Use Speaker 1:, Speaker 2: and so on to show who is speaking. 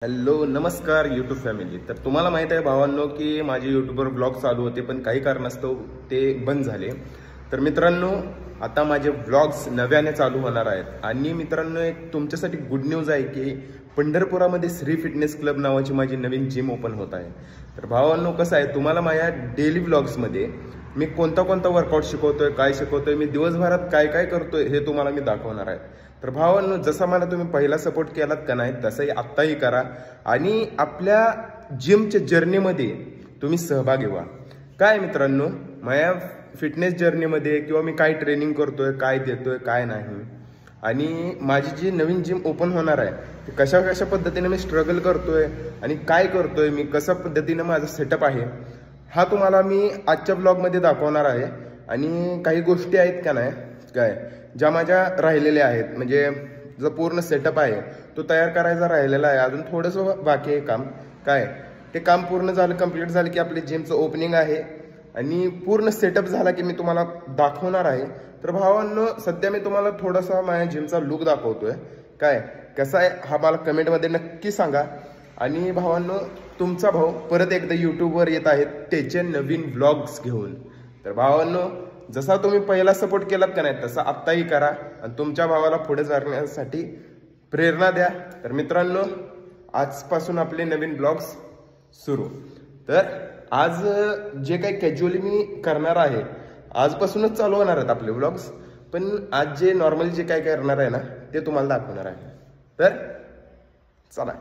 Speaker 1: Hello नमस्कार YouTube family. तर तुम्हाला माहित आहे भावांनो की माझे यूट्यूबवर ब्लॉग चालू होते पण काही कारणास्तव ते बंद झाले। तर मित्रांनो आता माझे ब्लॉग्स नव्याने चालू होणार आहेत आणि मित्रांनो एक तुमच्यासाठी गुड न्यूज आहे की पंढरपुरामध्ये श्री फिटनेस क्लब नावाची माझी नवीन जिम ओपन होत आहे। तर भावांनो कसं आहे तुम्हाला माझ्या डेली ब्लॉग्समध्ये मी कोणता वर्कआउट शिकवतोय, काय शिकवतोय, मी दिवसभरात काय काय करतोय हे तुम्हाला मी दाखवणार आहे। तर भावांनो जसा मला तुम्ही पहिला सपोर्ट केलात का नाही तसंही आत्ताही करा आणि आपल्या जिमच्या जर्नीमध्ये तुम्ही सहभागी व्हा। काय मित्रांनो माझ्या फिटनेस जर्नीमध्ये किंवा मी काय ट्रेनिंग करतोय, काय देतोय, काय नाही आणि माझी जी नवीन जिम ओपन होणार आहे ते कशा पद्धतीने मी स्ट्रगल करतोय आणि काय करतोय, मी कशा पद्धतीने माझा सेटअप आहे हा तुम्हाला मी आजच्या ब्लॉगमध्ये दाखवणार आहे। आणि काही गोष्टी आहेत का नाही काय ज्या माझ्या राहिलेल्या आहेत, म्हणजे जो पूर्ण सेटअप आहे तो तयार करायचा राहिलेला आहे, अजून थोडंसं बाकी आहे काम। काय ते काम पूर्ण झालं, कंप्लीट झालं की आपली जिमचं ओपनिंग आहे आणि पूर्ण सेटअप झाला की मी तुम्हाला दाखवणार आहे। तर भावांनो सध्या मी तुम्हाला थोडासा माझ्या जिमचा लुक दाखवतोय, काय कसा आहे हा मला कमेंटमध्ये नक्की सांगा। आणि भावांनो तुमचा भाऊ परत एकदा यूट्यूबवर येत आहे त्याचे नवीन व्लॉग्स घेऊन। तर भावांनो जसा तुम्ही पहिला सपोर्ट केलात का नाही तसा आत्ताही करा आणि तुमच्या भावाला पुढे जाण्यासाठी प्रेरणा द्या। तर मित्रांनो आजपासून आपले नवीन ब्लॉग्स सुरू। तर आज जे काही कॅज्युअली मी करणार आहे आजपासूनच चालू होणार आहेत आपले ब्लॉग्स, पण आज जे नॉर्मली जे काय करणार आहे ना ते तुम्हाला दाखवणार आहे। तर चला